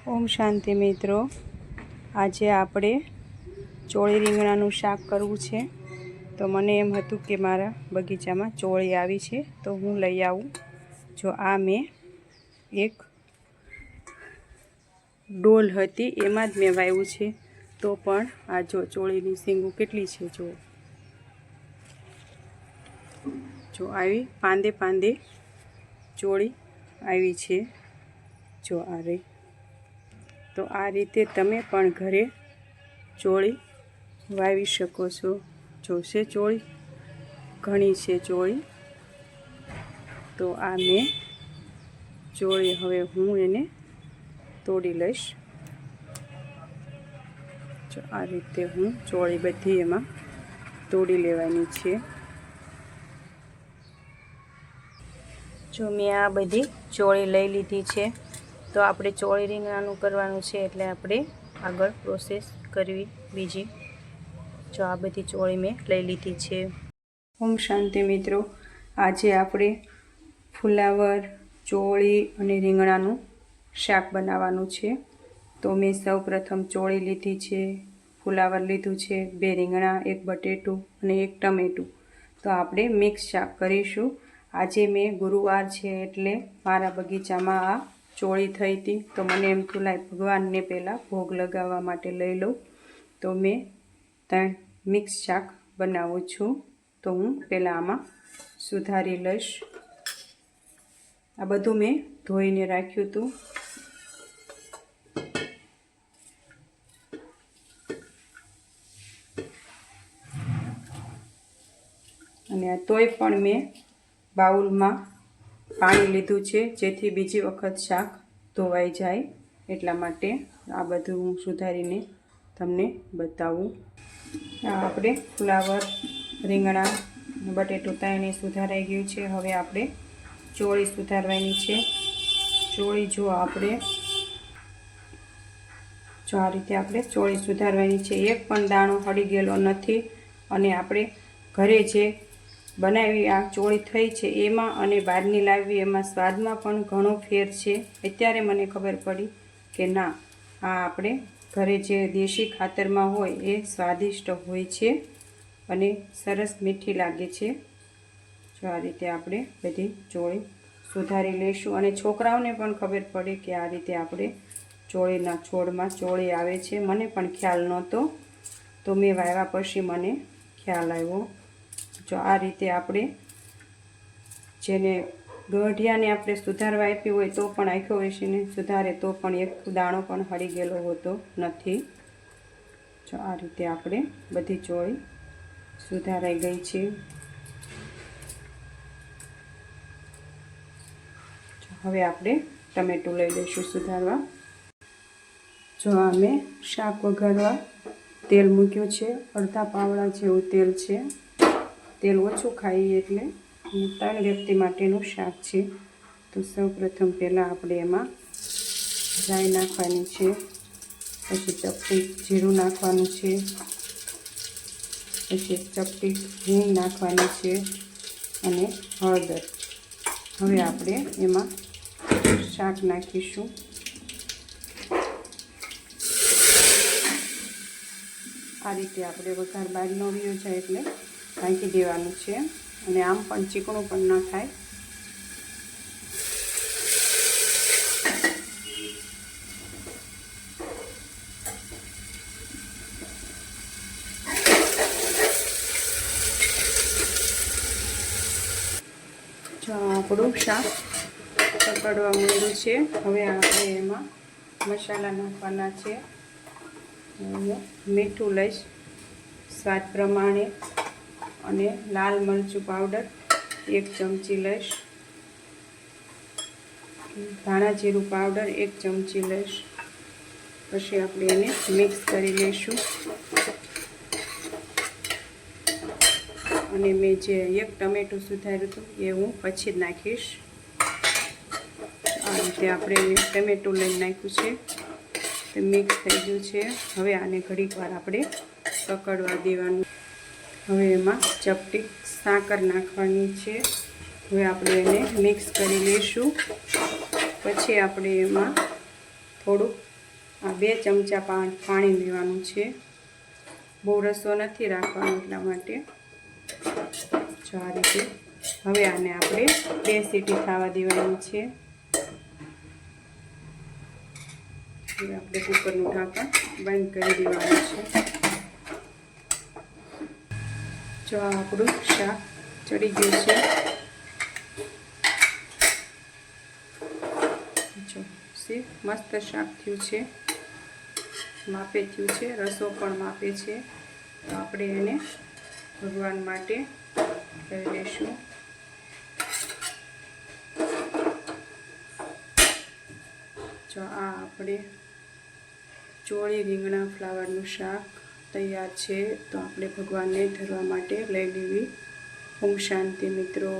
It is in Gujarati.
ઓમ શાંતિ મિત્રો, આજે આપણે ચોળી રીંગણાનું શાક કરવું છે। તો મને એમ હતું કે મારા બગીચામાં ચોળી આવી છે તો હું લઈ આવું। જો આ મેં એક ડોલ હતી એમાં જ મેં વાવ્યું છે, તો પણ આ જો ચોળીની સિંગો કેટલી છે, જો આવી પાંદે પાંદે ચોળી આવી છે, જો આ રહી। તો આ રીતે તમે પણ ઘરે ચોળી વાવી શકો છો। જોશે ચોળી ઘણી છે ચોળી, તો આ મેં ચોળી હવે હું એને તોડી લઈશ। જો આ રીતે હું ચોળી બધી એમાં તોડી લેવાની છે। જો મેં આ બધી ચોળી લઈ લીધી છે, તો આપણે ચોળી રીંગણાનું કરવાનું છે એટલે આપણે આગળ પ્રોસેસ કરવી બીજી। જો આ બધી ચોળી મેં લઈ લીધી છે। ઓમ શાંતિ મિત્રો, આજે આપણે ફુલાવર, ચોળી અને રીંગણાનું શાક બનાવવાનું છે। તો મેં સૌ પ્રથમ ચોળી લીધી છે, ફુલાવર લીધું છે, 2 રીંગણા, 1 બટેટું અને 1 ટમેટું। તો આપણે મિક્સ શાક કરીશું। આજે મેં ગુરુવાર છે એટલે મારા બગીચામાં આ ચોળી થઈ હતી, તો મને એમ થયું લાય ભગવાનને પહેલાં ભોગ લગાવવા માટે લઈ લઉં। તો મેં 3 મિક્સ શાક બનાવું છું। તો હું પહેલાં આમાં સુધારી લઈશ। આ બધું મેં ધોઈને રાખ્યું હતું। અને તોય પણ મેં બાઉલમાં પાણી લીધું છે, જેથી બીજી વખત શાક ધોવાઈ જાય એટલા માટે। આ બધું હું સુધારીને તમને બતાવું। આ આપણે ફુલાવર, રીંગણા, બટેટું ત્રણેય સુધારાઈ ગયું છે। હવે આપણે ચોળી સુધારવાની છે। ચોળી જો આ રીતે આપણે ચોળી સુધારવાની છે। એક પણ દાણો હળી ગયેલો નથી। અને આપણે ઘરે જે બનાવી આ ચોળી થઈ છે એમાં અને બહારની લાવવી એમાં સ્વાદમાં પણ ઘણો ફેર છે। અત્યારે મને ખબર પડી કે ના, આ આપણે ઘરે જે દેશી ખાતરમાં હોય એ સ્વાદિષ્ટ હોય છે અને સરસ મીઠી લાગે છે। જો આ રીતે આપણે બધી ચોળી સુધારી લઈશું અને છોકરાઓને પણ ખબર પડે કે આ રીતે આપણે ચોળીના છોડમાં ચોળી આવે છે। મને પણ ખ્યાલ નહોતો, તો મેં વાવ્યા પછી મને ખ્યાલ આવ્યો। જો આ રીતે આપણે જેને ગઢિયાને આપણે સુધારવા આપી હોય તો પણ આખો વેસીને સુધારે તો પણ એક દાણો પણ હળી ગયેલો હોતો નથી। જો આ રીતે આપણે બધી ચોળી સુધારાઈ ગઈ છે। હવે આપણે ટમેટું લઈ લઈશું સુધારવા। જો આ મેં શાક વઘારવા તેલ મૂક્યું છે, અડધા પાવડા જેવું તેલ છે। તેલ ઓછું ખાઈએ એટલે 3 વ્યક્તિ માટેનું શાક છે। તો સૌ પ્રથમ પહેલાં આપણે એમાં રાઈ નાખવાની છે, પછી ચપટી જીરું નાખવાનું છે, પછી ચપટી હિંગ નાખવાની છે અને હળદર। હવે આપણે એમાં શાક નાખીશું। આ રીતે આપણે વઘાર બહાર ન વયો જાય એટલે નાખી દેવાનું છે, અને આમ પણ ચીકણું પણ ન થાય। જો આપણું શાક પકડવા માંડ્યું છે। હવે આપણે એમાં મસાલા નાખવાના છે। હું મીઠું લઈશ સ્વાદ પ્રમાણે, અને લાલ મરચું પાવડર 1 ચમચી લઈશ, ધાણા જીરું પાવડર 1 ચમચી લઈશ। પછી આપણે એને મિક્સ કરી લઈશું। અને મેં જે 1 ટમેટું સુધાર્યું હતું એ હું પછી જ નાખીશ। આ રીતે આપણે ટમેટું લઈને નાખ્યું છે, તે મિક્સ થઈ ગયું છે। હવે આને ઘડીક વાર આપણે પકડવા દેવાનું। હવે એમાં ચપટી સાકર નાખવાની છે। હવે આપણે એને મિક્સ કરી લઈશું। પછી આપણે એમાં થોડુંક આ 2 ચમચા પાણી લેવાનું છે, બહુ રસો નથી રાખવાનો એટલા માટે. જો આ રીતે. હવે આને આપણે 2 સીટી થવા દેવાની છે. હવે આપણે કુકરનું ઢાંકણ બંધ કરી દેવાનું છે. જો આપણું શાક ચડી ગયું છે. જો મસ્ત શાક થયું છે, માપે થયું છે, રસો પણ માપે છે. તો આપણે એને ભગવાન માટે લઈ લઈશું. જો આ આપણે ચોળી રીંગણા ફ્લાવરનું શાક તૈયાર છે. તો આપણે ભગવાનને ધરવા માટે લઈ લેવી. ઓમ શાંતિ મિત્રો.